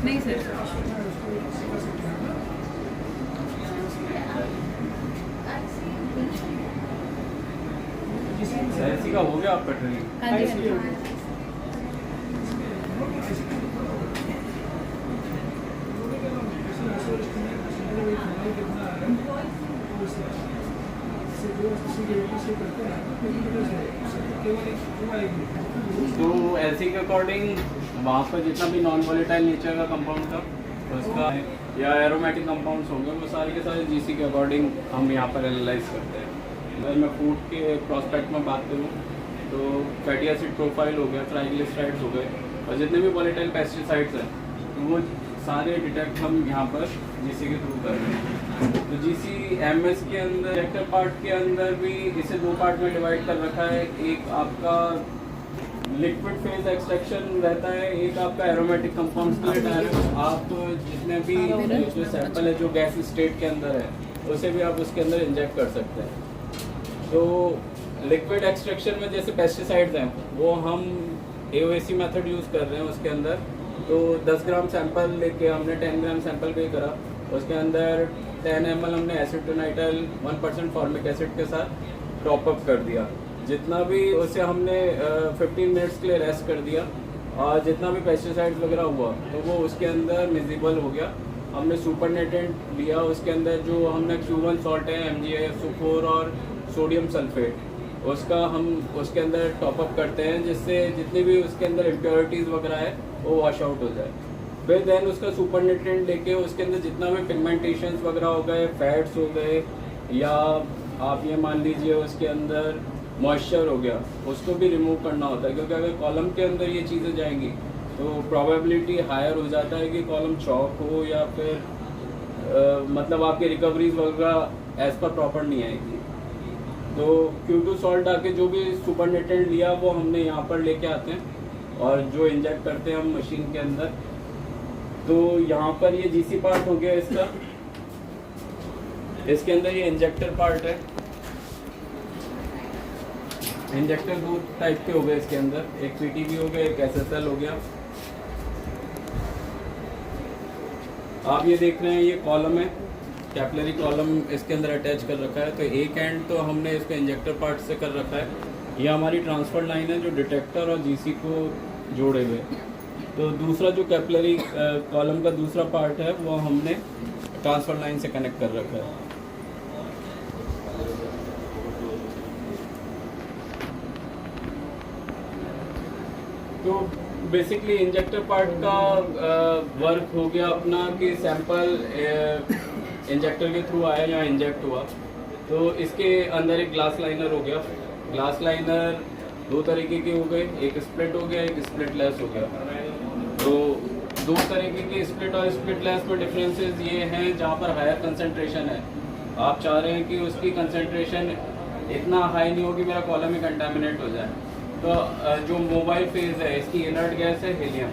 नहीं सर, ऐसी का हो गया आपका ट्रेनिंग? हाँ जी हाँ जी। तो एलसी के अकॉर्डिंग वहाँ पर जितना भी नॉन वोलेटाइल नेचर का कंपाउंड था उसका या एरोमेटिक कंपाउंड्स होंगे वो सारे के सारे जीसी के अकॉर्डिंग हम यहाँ पर एनालाइज करते हैं। अगर मैं फूड के प्रॉस्पेक्ट में बात करूँ तो फैटी एसिड प्रोफाइल हो गया, ट्राइग्लिसराइड्स हो गए और जितने भी वोलेटाइल पेस्टिसाइड्स हैं तो वो सारे डिटेक्ट हम यहाँ पर जीसी के थ्रू कर रहे हैं। तो जीसी एमएस के अंदर इंजेक्टर पार्ट के अंदर भी इसे दो पार्ट में डिवाइड कर रखा है। एक आपका लिक्विड फेज एक्सट्रैक्शन रहता है, एक आपका एरोमेटिक कंपाउंड्स के लिए डायरेक्ट आप जितने भी जो सैंपल है जो गैस स्टेट के अंदर है उसे भी आप उसके अंदर इंजेक्ट कर सकते हैं। तो लिक्विड एक्सट्रैक्शन में जैसे पेस्टिसाइड्स हैं वो हम एओएसी मेथड यूज़ कर रहे हैं उसके अंदर। तो 10 ग्राम सैंपल लेके हमने 10 ग्राम सैंपल पे करा, उसके अंदर 10 ml हमने एसिटोनाइट्राइल 1% फॉर्मिक एसिड के साथ टॉप अप कर दिया। जितना भी उसे हमने 15 मिनट्स के लिए रेस्ट कर दिया और जितना भी पेस्टिसाइड्स वगैरह हुआ तो वो उसके अंदर मिजिबल हो गया। हमने सुपरनेटेंट लिया, उसके अंदर जो हमने Q1 सॉल्ट है MgSO4 और सोडियम सल्फेट उसका हम उसके अंदर टॉप अप करते हैं जिससे जितनी भी उसके अंदर इम्प्योरिटीज़ वगैरह है वो वॉश आउट हो जाए। फिर देन उसका सुपरनेटेंट लेके उसके अंदर जितना भी पिगमेंटेशंस वगैरह हो गए, फैट्स हो गए या आप ये मान लीजिए उसके अंदर मॉइस्चर हो गया उसको भी रिमूव करना होता है, क्योंकि अगर कॉलम के अंदर ये चीज़ें जाएंगी तो प्रोबेबिलिटी हायर हो जाता है कि कॉलम चॉक हो या फिर मतलब आपकी रिकवरीज वगैरह एज पर प्रॉपर नहीं आएगी। तो Q2 सॉल्ट आके जो भी सुपरनेटेंट लिया वो हमने यहाँ पर लेके आते हैं और जो इंजेक्ट करते हैं हम मशीन के अंदर। तो यहाँ पर ये जीसी पार्ट हो गया इसका, इसके अंदर ये इंजेक्टर पार्ट है। इंजेक्टर दो टाइप के हो गए इसके अंदर, एक पीटीबी हो गया, एक एसएसएल हो गया। आप ये देख रहे हैं ये कॉलम है, कैपिलरी कॉलम इसके अंदर अटैच कर रखा है। तो एक एंड तो हमने इसको इंजेक्टर पार्ट से कर रखा है, ये हमारी ट्रांसफर लाइन है जो डिटेक्टर और जीसी को जोड़े हुए। तो दूसरा जो कैपिलरी कॉलम का दूसरा पार्ट है वो हमने ट्रांसफर लाइन से कनेक्ट कर रखा है। तो बेसिकली इंजेक्टर पार्ट का वर्क हो गया अपना कि सैंपल इंजेक्टर के थ्रू आया या इंजेक्ट हुआ तो इसके अंदर एक ग्लास लाइनर हो गया। ग्लास लाइनर दो तरीके के हो गए, एक स्प्लिट हो गया, एक स्प्लिट लेस हो गया। तो दो तरीके के स्प्लिट और स्प्लिट लेस में डिफरेंसेस ये हैं, जहाँ पर हायर कंसंट्रेशन है आप चाह रहे हैं कि उसकी कंसंट्रेशन इतना हाई नहीं हो कि मेरा कॉलम ही कंटामिनेट हो जाए। तो जो मोबाइल फेज है इसकी इनर्ट गैस है हीलियम,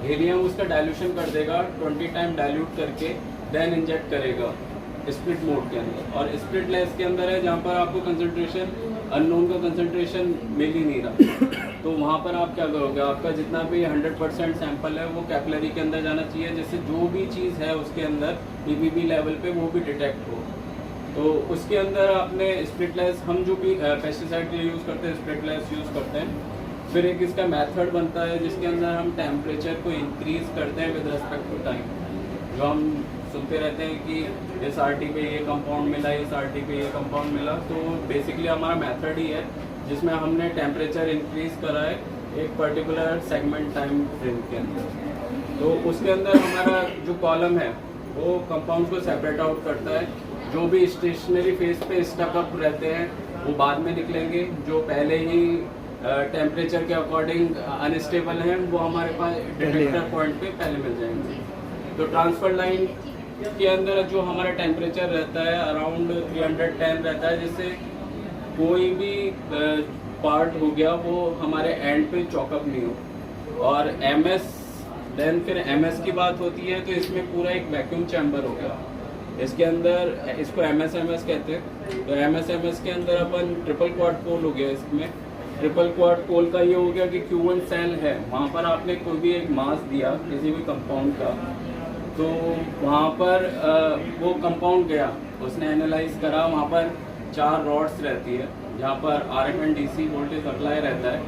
हीलियम उसका डाइल्यूशन कर देगा 20 टाइम डाइल्यूट करके देन इंजेक्ट करेगा स्प्लिट मोड के अंदर। और स्प्लिट लेस के अंदर है जहाँ पर आपको कंसंट्रेशन अननोन का कंसंट्रेशन मिल ही नहीं रहा। तो वहाँ पर आप क्या करोगे, आपका जितना भी 100% सैंपल है वो कैपिलरी के अंदर जाना चाहिए जिससे जो भी चीज़ है उसके अंदर पीपीबी लेवल पे वो भी डिटेक्ट हो। तो उसके अंदर आपने स्प्लिट लेस, हम जो भी पेस्टिसाइड के यूज़ करते हैं स्प्लिट लेस यूज़ करते हैं। फिर एक इसका मेथड बनता है जिसके अंदर हम टेम्परेचर को इंक्रीज़ करते हैं विद रिस्पेक्ट टू टाइम। जो हम सुनते रहते हैं कि इस आरटी पे ये कंपाउंड मिला, इस आरटी पे ये कंपाउंड मिला। तो बेसिकली हमारा मेथड ही है जिसमें हमने टेम्परेचर इंक्रीज़ करा है एक पर्टिकुलर सेगमेंट टाइम फ्रेम के अंदर। तो उसके अंदर हमारा जो कॉलम है वो कंपाउंड को सेपरेट आउट करता है। जो भी स्टेशनरी फेज पे स्टकअप रहते हैं वो बाद में निकलेंगे, जो पहले ही टेम्परेचर के अकॉर्डिंग अनस्टेबल हैं वो हमारे पास डिटेक्टर पॉइंट पे पहले मिल जाएंगे। तो ट्रांसफर लाइन के अंदर जो हमारा टेम्परेचर रहता है अराउंड 310 रहता है, जिससे कोई भी पार्ट हो गया वो हमारे एंड पे चॉकअप नहीं हो। और एमएस देन फिर एमएस की बात होती है तो इसमें पूरा एक वैक्यूम चैम्बर हो गया। इसके अंदर इसको MSMS कहते हैं। तो MSMS के अंदर अपन ट्रिपल क्वाड पोल हो गया। इसमें ट्रिपल क्वाड पोल का ये हो गया कि Q1 सेल है, वहाँ पर आपने कोई भी एक मास दिया किसी भी कंपाउंड का, तो वहाँ पर वो कंपाउंड गया, उसने एनालाइज करा, वहाँ पर 4 रॉड्स रहती है जहाँ पर RF and DC voltage apply रहता है।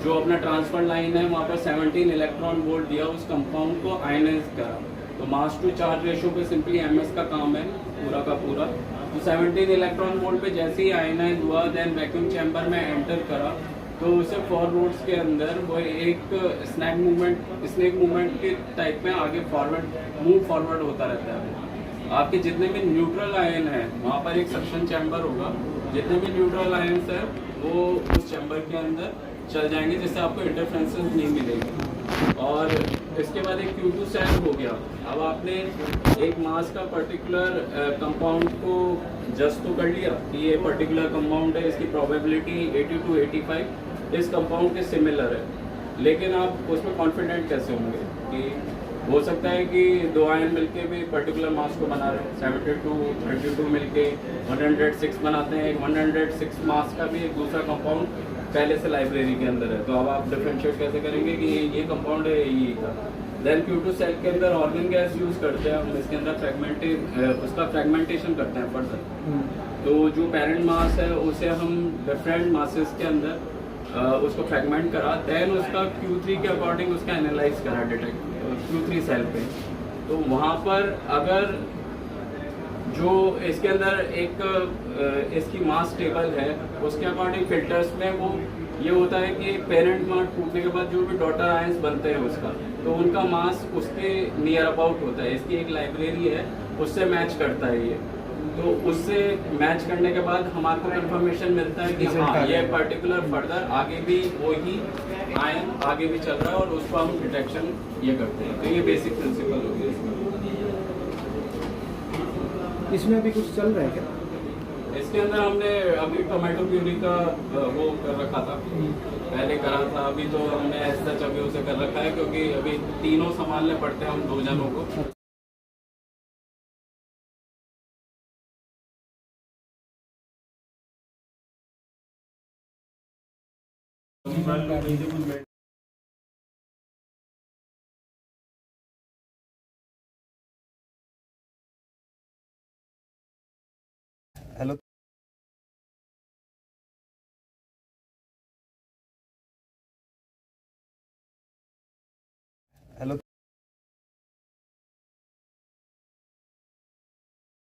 जो अपना ट्रांसफर लाइन है वहाँ पर 17 इलेक्ट्रॉन वोल्ट दिया, उस कंपाउंड को आयनाइज करा। तो मास टू चार्ज रेशो पे सिंपली MS का काम है पूरा का पूरा। तो 17 इलेक्ट्रॉन वोल्ट पे जैसे ही आयनाइज हुआ, देन वैक्यूम चैम्बर में एंटर करा, तो उसे 4 रोड्स के अंदर वो एक स्नैक मूवमेंट के टाइप में आगे मूव फॉरवर्ड होता रहता है। आपके जितने भी न्यूट्रल आयन है वहाँ पर एक सक्शन चैम्बर होगा, जितने भी न्यूट्रल आयन्स है वो उस चैम्बर के अंदर चल जाएंगे, जिससे आपको इंटरफ्रेंसेस नहीं मिलेंगे। और इसके बाद एक Q2 सेल हो गया। अब आपने एक मास का पर्टिकुलर कंपाउंड को जस्ट तो कर लिया कि ये पर्टिकुलर कंपाउंड है, इसकी प्रोबेबिलिटी 80 to 85 इस कंपाउंड के सिमिलर है, लेकिन आप उसमें कॉन्फिडेंट कैसे होंगे कि हो सकता है कि 2 आयन मिलके भी पर्टिकुलर मास को बना रहे हैं। 72 32 मिलके 106 बनाते हैं। 106 मास का भी एक दूसरा कंपाउंड पहले से लाइब्रेरी के अंदर है, तो अब आप डिफरेंशिएट कैसे करेंगे कि ये कंपाउंड है ये का। देन Q2 सेल के अंदर ऑर्गन गैस यूज़ करते हैं हम, इसके अंदर उसका फ्रेगमेंटेशन करते हैं फर्दर। तो जो पेरेंट मास है उसे हम डिफरेंट मासेस के अंदर उसको फ्रेगमेंट करा, देन उसका Q3 के अकॉर्डिंग उसका एनालाइज करा Q3 सेल पे। तो वहाँ पर अगर जो इसके अंदर एक इसकी मास टेबल है, उसके अकॉर्डिंग फिल्टर्स में वो ये होता है कि पेरेंट मास टूटने के बाद जो भी डॉटर आयंस बनते हैं उसका, तो उनका मास उसके नियर अबाउट होता है। इसकी एक लाइब्रेरी है, उससे मैच करता है ये। तो उससे मैच करने के बाद हमारे को कंफर्मेशन मिलता है कि हाँ ये पर्टिकुलर फर्दर आगे भी वही आयन आगे भी चल रहा है, और उसको हम डिटेक्शन ये करते हैं। तो ये बेसिक प्रिंसिपल हो गया इसका। इसमें अभी कुछ चल रहा है क्या? इसके अंदर हमने अभी टोमेटो प्यूरी का वो कर रखा था, पहले करा था। अभी तो हमने ऐसा अभी उसे कर रखा है, क्योंकि अभी तीनों संभालने पड़ते हैं हम 2 जनों को। Hello hello